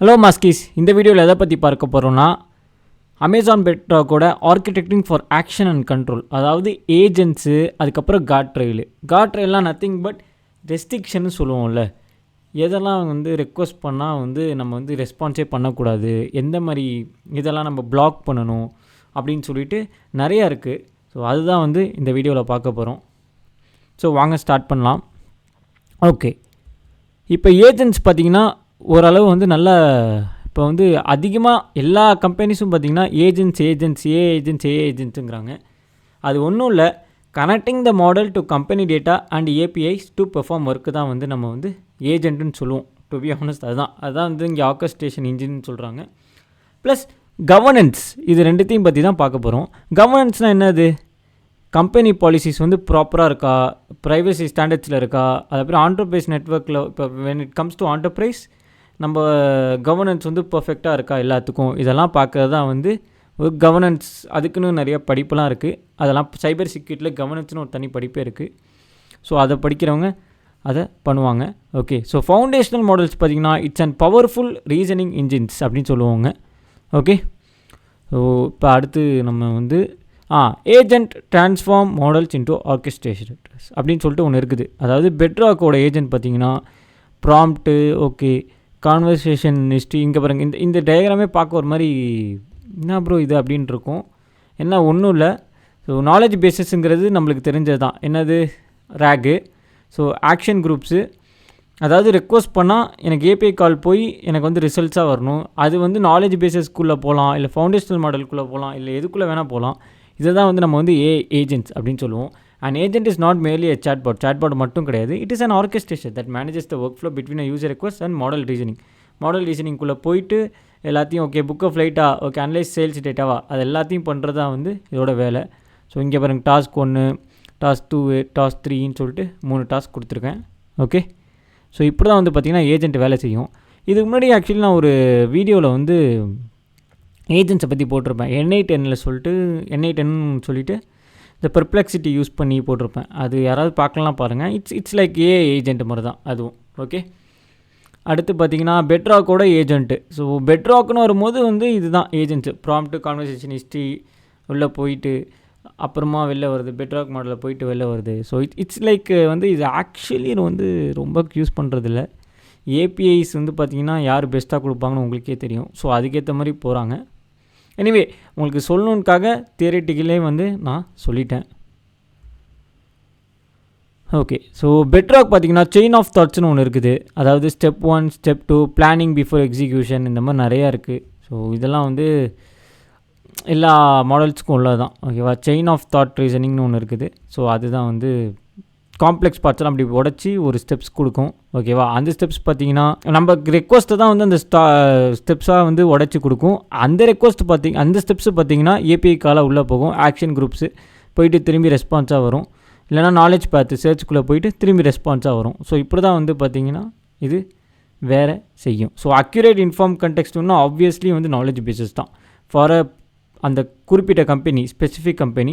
Hello மாஸ்கீஸ், இந்த வீடியோவில் எதை பற்றி பார்க்க போகிறோன்னா அமேசான் பெட்ராக்கோட architecting for action and control, அதாவது ஏஜென்ட்ஸு, அதுக்கப்புறம் காட் ட்ரெயிலாம் நத்திங் பட் ரெஸ்ட்ரிக்ஷன்னு சொல்லுவோம்ல. எதெல்லாம் ரெக்வஸ்ட் பண்ணால் நம்ம ரெஸ்பான்ஸே பண்ணக்கூடாது, எந்த மாதிரி இதெல்லாம் நம்ம பிளாக் பண்ணணும் அப்படின்னு சொல்லிட்டு நிறையா இருக்குது. ஸோ அதுதான் இந்த வீடியோவில் பார்க்க போகிறோம். ஸோ வாங்க ஸ்டார்ட் பண்ணலாம். ஓகே, இப்போ ஏஜென்ட்ஸ் பார்த்திங்கன்னா ஓரளவு நல்லா இப்போ அதிகமாக எல்லா கம்பெனிஸும் பார்த்திங்கன்னா ஏஜென்ட்ஸுங்கிறாங்க. அது ஒன்றும் இல்லை, connecting the model to company data and APIs to perform work தான் நம்ம ஏஜென்ட்டுன்னு சொல்லுவோம். டு பி ஆனஸ்ட் அதுதான் இங்கே ஆர்கஸ்ட்ரேஷன் இன்ஜின்னு சொல்கிறாங்க. ப்ளஸ் கவர்னன்ஸ், இது ரெண்டுத்தையும் பற்றி தான் பார்க்க போகிறோம். கவர்னன்ஸ்னால் என்னது? கம்பெனி பாலிசிஸ் ப்ராப்பராக இருக்கா, ப்ரைவசி ஸ்டாண்டர்ட்ஸில் இருக்கா, அதுக்கப்புறம் ஆண்டர்பிரைஸ் நெட்ஒர்க்கில் இப்போ when it comes to enterprise நம்ம கவர்னன்ஸ் பர்ஃபெக்டாக இருக்கா எல்லாத்துக்கும், இதெல்லாம் பார்க்கறது தான் ஒரு கவர்னன்ஸ். அதுக்குன்னு நிறைய படிப்பெலாம் இருக்குது. அதெல்லாம் சைபர் செக்யூரிட்டியில் கவர்னன்ஸ்னு ஒரு தனி படிப்பே இருக்குது. ஸோ அதை படிக்கிறவங்க அதை பண்ணுவாங்க. ஓகே, ஸோ ஃபவுண்டேஷனல் மாடல்ஸ் பார்த்திங்கன்னா it's and powerful reasoning engines அப்படின்னு சொல்லுவாங்க. ஓகே, ஸோ இப்போ அடுத்து நம்ம agent transform models into orchestration அப்படின்னு சொல்லிட்டு ஒன்று இருக்குது. அதாவது பெட்ராக்கோட ஏஜென்ட் பார்த்திங்கன்னா ப்ராம்ப்ட்டு, ஓகே, கான்வர்சேஷன் ஹிஸ்ட்ரி. இங்கே பாருங்கள், இந்த டயக்ராமே பார்க்க ஒரு மாதிரி என்ன ப்ரோ இது அப்படின்ட்டு இருக்கும். என்ன ஒன்றும் இல்லை. ஸோ நாலேஜ் பேஸஸ்ங்கிறது நம்மளுக்கு தெரிஞ்சது தான். என்னது? ரேகு. ஸோ ஆக்ஷன் குரூப்ஸு, அதாவது ரெக்வஸ்ட் பண்ணால் எனக்கு ஏபிஐ கால் போய் எனக்கு ரிசல்ட்ஸாக வரணும். அது நாலேஜ் பேஸஸ்க்குள்ளே போகலாம், இல்லை ஃபவுண்டேஷனல் மாடலுக்குள்ளே போகலாம், இல்லை எதுக்குள்ளே வேணால் போகலாம். இதை தான் நம்ம ஏஜென்ட்ஸ் அப்படின்னு சொல்லுவோம். And agent is not Marley a chatbot மட்டும் கிடையாது. It is an orchestration that manages the workflow between a user request and model ரீசனிங்குள்ளே போயிட்டு எல்லாத்தையும் ஓகே புக் ஆஃப் லைட்டா, ஓகே அனலைஸ் சேல்ஸ் டேட்டாவா, அது எல்லாத்தையும் பண்ணுறது தான் இதோட வேலை. ஸோ இங்கே பாருங்கள், டாஸ்க் 1, டாஸ்க் 2, டாஸ்க் 3ன்னு சொல்லிட்டு 3 டாஸ்க் கொடுத்துருக்கேன். ஓகே, ஸோ இப்படி தான் பார்த்திங்கன்னா ஏஜென்ட் வேலை செய்யும். இதுக்கு முன்னாடி ஆக்சுவலி நான் ஒரு வீடியோவில் ஏஜென்ட்ஸை பற்றி போட்டிருப்பேன். NI10 சொல்லிட்டு இந்த பெர்ப்ளெக்சிட்டி யூஸ் பண்ணி போட்டிருப்பேன். அது யாராவது பார்க்கலாம் பாருங்கள். இட்ஸ் லைக் ஏஜென்ட் மாதிரி தான் அதுவும். ஓகே, அடுத்து பார்த்திங்கன்னா பெட்ராக்கோட ஏஜென்ட்டு. ஸோ பெட்ராக்னு வரும்போது இதுதான் ஏஜென்ட்ஸு. ப்ராம்ப்ட்டு, கான்வர்சேஷன் ஹிஸ்ட்ரி உள்ளே போயிட்டு அப்புறமா வெளில வருது, பெட்ராக் மாடலில் போயிட்டு வெளில வருது. ஸோ இட்ஸ் லைக் இது ஆக்சுவலி ரொம்ப யூஸ் பண்ணுறதில்ல. ஏபிஐஸ் பார்த்திங்கன்னா யார் பெஸ்ட்டாக கொடுப்பாங்கன்னு உங்களுக்கே தெரியும். ஸோ அதுக்கேற்ற மாதிரி போகிறாங்க. எனிவே, உங்களுக்கு சொல்லணுன்னுக்காக தியரிட்டிக்கலே நான் சொல்லிட்டேன். ஓகே, ஸோ பெட்ராக் பார்த்திங்கன்னா செயின் ஆஃப் தாட்ஸ்னு ஒன்று இருக்குது. அதாவது step 1, step 2, planning before execution, இந்த மாதிரி நிறையா இருக்குது. ஸோ இதெல்லாம் எல்லா மாடல்ஸுக்கும் உள்ளது தான். ஓகேவா? செயின் ஆஃப் தாட் ரீசனிங்னு ஒன்று இருக்குது. ஸோ அதுதான் காம்ப்ளெக்ஸ் பார்ட்ஸ்லாம் அப்படி உடச்சி ஒரு ஸ்டெப்ஸ் கொடுக்கும். ஓகேவா? அந்த ஸ்டெப்ஸ் பார்த்திங்கன்னா நம்ம ரெக்வஸ்ட்டை தான் அந்த ஸ்டெப்ஸாக உடச்சி கொடுக்கும். அந்த ஸ்டெப்ஸு பார்த்திங்கன்னா ஏபிஐ காலாக உள்ளே போகும். ஆக்ஷன் குரூப்ஸு போயிட்டு திரும்பி ரெஸ்பான்ஸாக வரும். இல்லைனா நாலேஜ் பார்த்து சர்ச்சுக்குள்ளே போயிட்டு திரும்பி ரெஸ்பான்ஸாக வரும். ஸோ இப்படி தான் பார்த்திங்கன்னா இது வேறு செய்யும். ஸோ அக்யூரேட் இன்ஃபார்ம் கண்டெக்ஸ்ட்னா ஆப்வியஸ்லி நாலேஜ் பேஸஸ் தான் ஃபார் அந்த குறிப்பிட்ட company, specific company.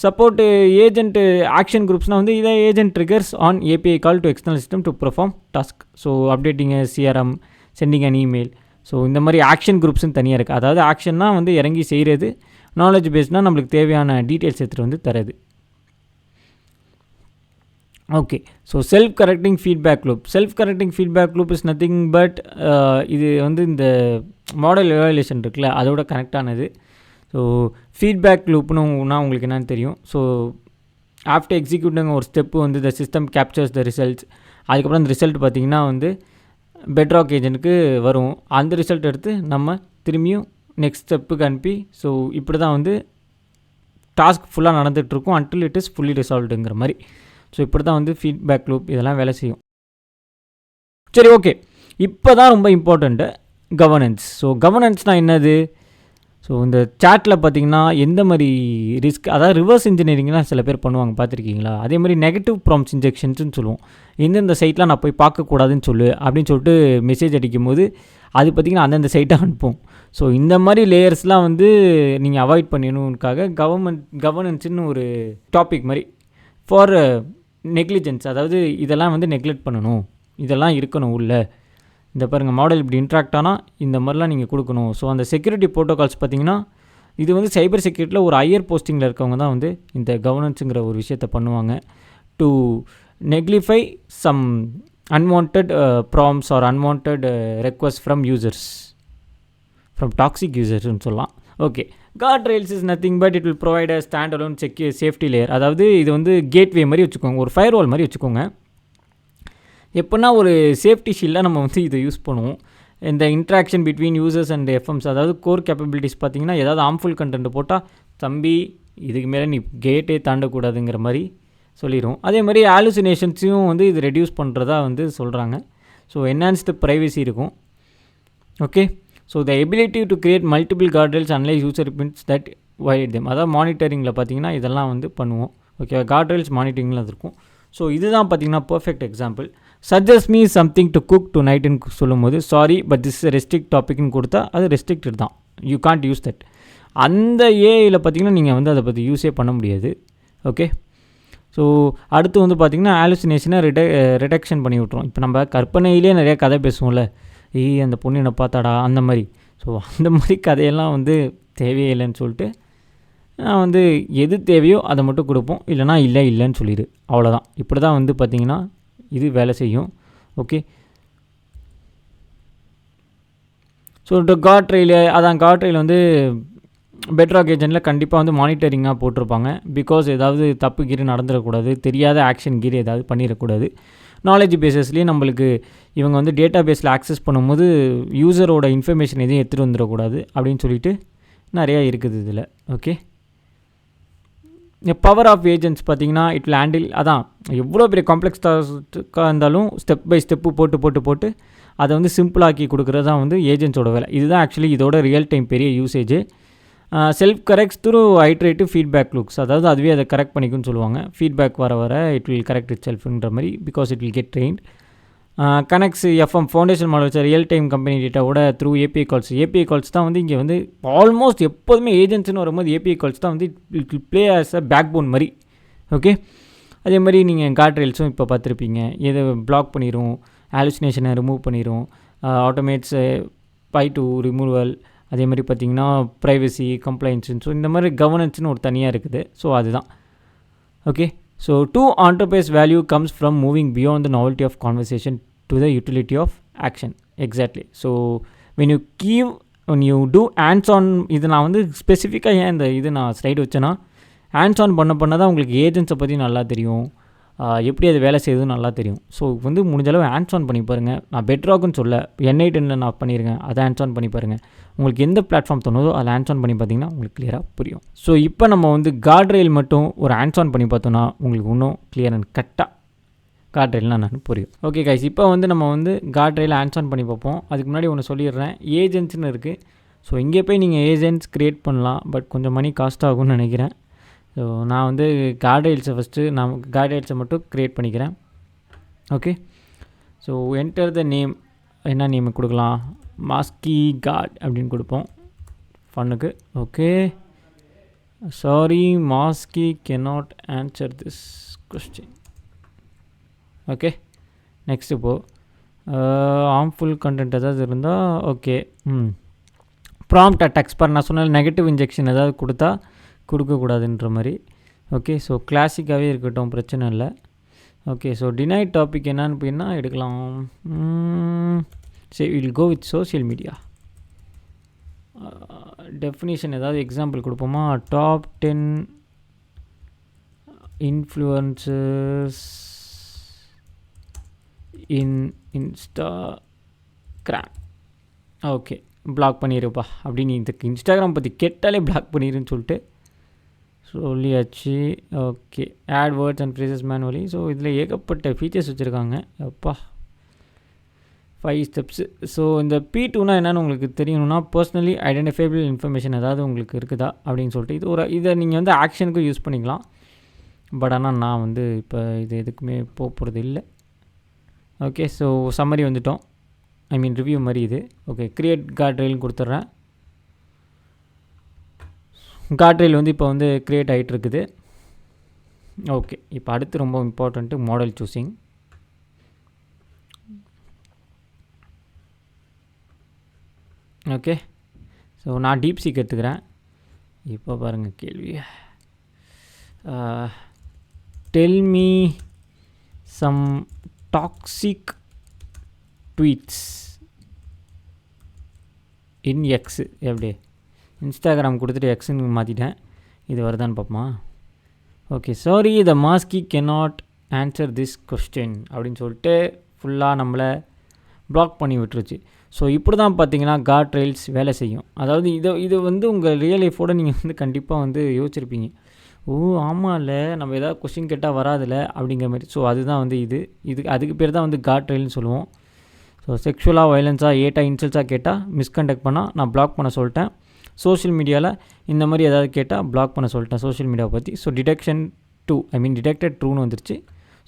Support agent action குரூப்ஸ்னால் இதை agent triggers an API call to external system to perform task. So updating CRM, sending an email. So இந்த மாதிரி action குரூப்ஸ்னு தனியாக இருக்குது. அதாவது ஆக்ஷன்னா இறங்கி செய்கிறது, நாலேஜ் பேஸ்னால் நம்மளுக்கு தேவையான டீட்டெயில்ஸ் எடுத்துகிட்டு தரது. Okay, so self correcting feedback loop is nothing but இது இந்த மாடல் எவாலுவேஷன் இருக்குல்ல, அதோட கனெக்ட் ஆனது. ஸோ ஃபீட்பேக் லூப்னுனா உங்களுக்கு என்னென்னு தெரியும். ஸோ ஆஃப்டர் எக்ஸிக்யூட்டிங் ஒரு step the system captures the results. அதுக்கப்புறம் அந்த ரிசல்ட் பார்த்திங்கன்னா பெட்ராக் ஏஜென்ட்டுக்கு வரும். அந்த ரிசல்ட் எடுத்து நம்ம திரும்பியும் நெக்ஸ்ட் ஸ்டெப்புக்கு அனுப்பி, ஸோ இப்படி தான் டாஸ்க் ஃபுல்லாக நடந்துகிட்ருக்கும் அன்டில் இட் இஸ் ஃபுல்லி ரிசால்வ்டுங்கிற மாதிரி. ஸோ இப்படி தான் ஃபீட்பேக் லூப் இதெல்லாம் வேலை செய்யும். சரி, ஓகே, இப்போ தான் ரொம்ப இம்பார்ட்டண்ட்டு கவர்னன்ஸ். ஸோ கவர்னன்ஸ்னால் என்னது? ஸோ இந்த சாட்டில் பார்த்திங்கன்னா எந்த மாதிரி ரிஸ்க், அதாவது ரிவர்ஸ் இன்ஜினியரிங்லாம் சில பேர் பண்ணுவாங்க, பார்த்துருக்கீங்களா? அதே மாதிரி நெகட்டிவ் ப்ராம்ப்ட்ஸ் இன்ஜெக்ஷன்ஸ்னு சொல்லுவோம். எந்தெந்த சைட்லாம் நான் போய் பார்க்கக்கூடாதுன்னு அப்படின்னு சொல்லிட்டு மெசேஜ் அடிக்கும் போது அது பார்த்திங்கன்னா அந்தந்த சைட்டாக அனுப்பும். ஸோ இந்த மாதிரி லேயர்ஸ்லாம் நீங்கள் அவாய்ட் பண்ணணுக்காக கவர்னன்ஸ்னு ஒரு டாபிக் மாதிரி ஃபார் நெக்லிஜென்ஸ், அதாவது இதெல்லாம் நெக்லெக்ட் பண்ணணும், இதெல்லாம் இருக்கணும் உள்ள இந்த பாருங்கள் மாடல் இப்படி இன்ட்ராக்ட் ஆனால் இந்த மாதிரிலாம் நீங்கள் கொடுக்கணும். ஸோ அந்த செக்யூரிட்டி ப்ரோட்டோகால்ஸ் பார்த்திங்கன்னா இது வந்து சைபர் செக்யூரிட்டியில் ஒரு ஹையர் போஸ்டிங்கில் இருக்கவங்க தான் வந்து இந்த கவர்னன்ஸுங்கிற ஒரு விஷயத்தை பண்ணுவாங்க. To nullify some unwanted prompts or unwanted requests from users, from toxic users ன்னு சொல்லலாம். Okay, guardrails is nothing but it will provide a standalone secure safety layer. அதாவது இது வந்து கேட்வே மாதிரி வச்சுக்கோங்க, ஒரு ஃபயர்வால் மாதிரி வச்சுக்கோங்க. எப்போனா ஒரு சேஃப்டி ஷீல்டாக நம்ம வந்து இதை யூஸ் பண்ணுவோம். இந்த இன்ட்ராக்ஷன் பிட்வீன் யூசர்ஸ் அண்ட் எஃப்எம்ஸ், அதாவது கோர் கேப்பபிலிட்டிஸ் பார்த்திங்கன்னா ஏதாவது ஹார்ம்ஃபுல் கண்டென்ட் போட்டால் தம்பி இதுக்கு மேலே நீ கேட்டே தாண்டக்கூடாதுங்கிற மாதிரி சொல்லிடும். அதே மாதிரி ஆலுசினேஷன்ஸையும் வந்து இது ரெடியூஸ் பண்ணுறதா வந்து சொல்கிறாங்க. ஸோ என்ஹான்ஸ்டு ப்ரைவசி இருக்கும். Okay, so the ability to create multiple guardrails analyse user pins that wide them. அதாவது மானிட்டரிங்கில் பார்த்திங்கன்னா இதெல்லாம் வந்து பண்ணுவோம். ஓகே, கார்ட்ரெயில்ஸ் மானிட்டரிங்கில் அது இருக்கும். ஸோ இதுதான் பார்த்திங்கன்னா perfect example. Suggest me something to cook டு நைட்டுன்னு சொல்லும்போது சாரி பட் திஸ் ரெஸ்ட்ரிக்ட் டாபிக்னு கொடுத்தா அது ரெஸ்ட்ரிக்டட் தான், யூ கான்ட் யூஸ் தட். அந்த ஏஐயில் பார்த்திங்கன்னா நீங்கள் வந்து அதை பற்றி யூஸே பண்ண முடியாது. ஓகே, ஸோ அடுத்து வந்து பார்த்திங்கன்னா ஆலுசினேஷனை ரிடக்ஷன் பண்ணி விட்ருவோம். இப்போ நம்ம கற்பனையிலே நிறையா கதை பேசுவோம்ல, அந்த பொண்ணு என்னை பார்த்தாடா அந்த மாதிரி. ஸோ அந்த மாதிரி கதையெல்லாம் வந்து தேவையே இல்லைன்னு சொல்லிட்டு நான் வந்து எது தேவையோ அதை மட்டும் கொடுப்போம், இல்லைனா இல்லைன்னு சொல்லிடு, அவ்வளோதான். இப்படி தான் வந்து பார்த்திங்கன்னா இது வேலை செய்யும். ஓகே, ஸோ காட்ரெயில் அதான் காட்ரெயில் வந்து பெட்ராக் ஏஜென்ட்டில் கண்டிப்பாக வந்து மானிட்டரிங்காக போட்டிருப்பாங்க. பிகாஸ் ஏதாவது தப்பு கீரை நடந்துடக்கூடாது, தெரியாத ஆக்ஷன் கீரை ஏதாவது பண்ணிடக்கூடாது. நாலேஜ் பேஸஸ்லேயே நம்மளுக்கு இவங்க வந்து டேட்டா பேஸில் ஆக்சஸ் பண்ணும்போது யூசரோட இன்ஃபர்மேஷன் எதையும் எடுத்துகிட்டு வந்துடக்கூடாது அப்படின்னு சொல்லிட்டு நிறையா இருக்குது இதில். ஓகே, பவர் ஆஃப் ஏஜென்ட்ஸ் பார்த்திங்கன்னா இட் வில் ஹேண்டில், அதான் எவ்வளோ பெரிய காம்ப்ளெக்ஸ் டாஸ்க்காக இருந்தாலும் ஸ்டெப் பை ஸ்டெப்பு போட்டு அதை வந்து சிம்பிளாக்கி கொடுக்குறது தான் வந்து ஏஜென்ட்ஸோட வேலை. இதுதான் ஆக்சுவலி இதோட ரியல் டைம் பெரிய usage. Self corrects through iterative feedback loops, அதாவது அதுவே அதை கரெக்ட் பண்ணிக்குன்னு சொல்லுவாங்க. ஃபீட்பேக் வர இட் வில் கரெக்ட் இட் செல்ஃப்ன்ற மாதிரி, because it will get trained. Connects FM foundation models real time company டேட்டாவோட த்ரூ ஏபிஐ கால்ஸ் தான் வந்து இங்கே வந்து ஆல்மோஸ்ட் எப்போதுமே ஏஜென்ட்ஸ்னு வரும்போது ஏபிஐ கால்ஸ் தான் வந்து it will play as a backbone மாதிரி. ஓகே, அதே மாதிரி நீங்கள் கார்ட்ரெயில்ஸும் இப்போ பார்த்துருப்பீங்க, எதை பிளாக் பண்ணிடும், ஆலுசினேஷனை ரிமூவ் பண்ணிடும், ஆட்டோமேட்ஸ் பை டு ரிமூவல், அதே மாதிரி பார்த்திங்கன்னா ப்ரைவசி கம்ப்ளைன்ஸுன்னு. ஸோ இந்த மாதிரி கவர்னன்ஸ்னு ஒரு தனியாக இருக்குது. ஸோ அதுதான். Okay, so to enterprise value comes from moving beyond the novelty of conversation to the utility of action. Exactly. So when you do hands on, இது நான் வந்து ஸ்பெசிஃபிக்காக ஏன் இது நான் ஸ்லைடு வச்சேன்னா, ஹேண்ட்ஸ் ஆன் பண்ண தான் உங்களுக்கு ஏஜென்ட்ஸை பற்றி நல்லா தெரியும், எப்படி அது வேலை செய்யுதுன்னு நல்லா தெரியும். ஸோ வந்து முடிஞ்சளவு ஹேண்ட்ஸ் ஆன் பண்ணி பாருங்கள். நான் பெட்ராக்னு சொல்ல N8 நான் பண்ணியிருக்கேன், அதை ஹேண்ட்ஸ் ஆன் பண்ணி பாருங்கள். உங்களுக்கு எந்த பிளாட்ஃபார்ம் தோணுதோ அதை ஹேண்ட்ஸ் ஆன் பண்ணி பார்த்தீங்கன்னா உங்களுக்கு கிளியராக புரியும். ஸோ இப்போ நம்ம வந்து கார்ட்ரெயில் மட்டும் ஒரு ஹேண்ட்ஸ் ஆன் பண்ணி பார்த்தோன்னா உங்களுக்கு இன்னும் கிளியர் அண்ட் கரெக்டாக கார்ட்ரெயில்னால் நான் புரியும். ஓகே கைஸ், இப்போ வந்து நம்ம வந்து கார்ட்ரெயில் ஹேண்ட்ஸ் ஆன் பண்ணி பார்ப்போம். அதுக்கு முன்னாடி ஒன்று சொல்லிடுறேன், ஏஜென்ட்ஸ்னு இருக்குது. ஸோ இங்கே போய் நீங்கள் ஏஜென்ட்ஸ் க்ரியேட் பண்ணலாம், பட் கொஞ்சம் மணி காஸ்ட் ஆகும்னு நினைக்கிறேன். ஸோ நான் வந்து கார்ட்ரெயில்ஸை மட்டும் க்ரியேட் பண்ணிக்கிறேன். Okay, so enter the name, என்ன நேம் கொடுக்கலாம், மாஸ்கி கார்ட் அப்படின்னு கொடுப்போம் ஃபன்னுக்கு. Okay, sorry Masky cannot answer this question. Okay, next இப்போது ஹார்ம்ஃபுல் கண்டென்ட் ஏதாவது இருந்தால் ஓகே. ப்ராம்ப்ட் அட்டாக்ஸ் பார் நான் சொன்ன நெகட்டிவ் இன்ஜெக்ஷன் ஏதாவது கொடுக்கக்கூடாதுன்ற மாதிரி. ஓகே, ஸோ கிளாசிக்காகவே இருக்கட்டும், பிரச்சனை இல்லை. ஓகே, ஸோ டினைட் டாபிக் என்னன்னு போயின்னா எடுக்கலாம். சரி, we'll go with social media. Definition ஏதாவது எக்ஸாம்பிள் கொடுப்போமா, top 10 influencers in Instagram. Okay, block பண்ணிடுப்பா அப்படின்னு இதுக்கு இன்ஸ்டாகிராம் பற்றி கேட்டாலே பிளாக் பண்ணிடுன்னு சொல்லிட்டு சொல்லியாச்சு. Okay, add words and phrases manually. So இதில் ஏகப்பட்ட ஃபீச்சர்ஸ் வச்சுருக்காங்க, அப்பா 5 ஸ்டெப்ஸு. ஸோ இந்த P2னா என்னென்னு உங்களுக்கு தெரியணும்னா, பர்சனலி ஐடென்டிஃபைபிள் இன்ஃபர்மேஷன் ஏதாவது உங்களுக்கு இருக்குதா அப்படின்னு சொல்லிட்டு இதை நீங்கள் வந்து ஆக்ஷனுக்கும் யூஸ் பண்ணிக்கலாம். பட் ஆனால் நான் வந்து இப்போ இது எதுக்குமே போகிறது இல்லை. ஓகே, ஸோ சம்மரி வந்துட்டோம், ரிவ்யூ மாதிரி இது. ஓகே, கிரியேட் கார்ட்ரெயில்னு கொடுத்துட்றேன். கார்ட்ரெயில் வந்து இப்போ வந்து க்ரியேட் ஆகிட்டுருக்குது. ஓகே, இப்போ அடுத்து ரொம்ப important model choosing. Okay. So நான் டீப்சீக் எடுத்துக்கிறேன். இப்போ பாருங்கள் கேள்வி. Tell me some toxic tweets in X. எப்படி இன்ஸ்டாகிராம் கொடுத்துட்டு எக்ஸுன்னு மாற்றிட்டேன். இது வருதான்னு பார்ப்போமா? Okay, sorry the Masky cannot answer this question அப்படின்னு சொல்லிட்டு ஃபுல்லாக நம்மளை பிளாக் பண்ணி விட்டுருச்சு. ஸோ இப்படி தான் பார்த்தீங்கன்னா காட் ட்ரெயில்ஸ் வேலை செய்யும். அதாவது இது வந்து உங்கள் ரியல் லைஃபோடு நீங்கள் வந்து கண்டிப்பாக வந்து யோசிச்சிருப்பீங்க. ஓ ஆமாம், இல்லை நம்ம எதாவது கொஸ்டின் கேட்டால் வராதில்ல அப்படிங்கிற மாதிரி. ஸோ அதுதான் வந்து அதுக்கு பேர் தான் வந்து காட் ட்ரெயில்னு சொல்லுவோம். ஸோ செக்ஷுவலாக வயலன்ஸாக இன்சல்ட்ஸாக கேட்டால் மிஸ்கண்டக்ட் பண்ணால் நான் பிளாக் பண்ண சொல்லிட்டேன். சோஷியல் மீடியாவில் இந்த மாதிரி ஏதாவது கேட்டால் பிளாக் பண்ண சொல்லிட்டேன் சோஷியல் மீடியாவை பற்றி. ஸோ டிடெக்டட் ட்ரூன்னு வந்துருச்சு.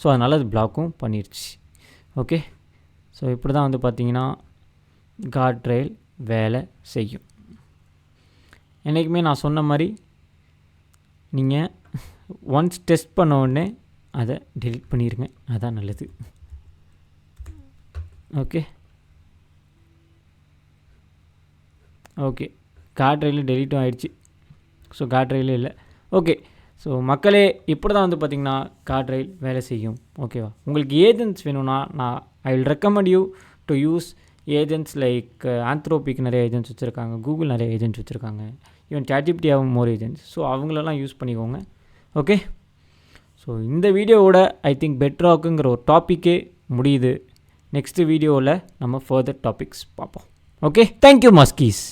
ஸோ அதனால் அது பிளாக்கும் பண்ணிடுச்சு. ஓகே, ஸோ இப்படி தான் வந்து பார்த்திங்கன்னா காட் ட்ரெயில் வேலை செய்யும். என்றைக்குமே நான் சொன்ன மாதிரி நீங்கள் ஒன்ஸ் டெஸ்ட் பண்ண உடனே அதை டெலிட் பண்ணிடுங்க, அதுதான் நல்லது. ஓகே ஓகே, காட் ட்ரெயிலும் டெலிட்டும் ஆகிடுச்சு. ஸோ காட் ட்ரெயிலும் இல்லை. ஓகே, ஸோ மக்களே இப்படி தான் வந்து பார்த்திங்கன்னா காட் ட்ரெயில் வேலை செய்யும். ஓகேவா? உங்களுக்கு ஏஜென்ட்ஸ் வேணும்னா I will recommend you to use agents like Anthropic நிறைய ஏஜென்ட்ஸ் வச்சுருக்காங்க, கூகுள் நிறைய ஏஜென்ட்ஸ் வச்சுருக்காங்க, even ChatGPT have more agents. So அவங்களெல்லாம் யூஸ் பண்ணிக்கோங்க. ஓகே, ஸோ இந்த வீடியோவோட ஐ திங்க் பெட்ராக்குங்கிற ஒரு டாப்பிக்கே முடியுது. நெக்ஸ்ட் வீடியோவில் நம்ம ஃபர்தர் டாபிக்ஸ் பார்ப்போம். Okay, thank you மஸ்கீஸ்.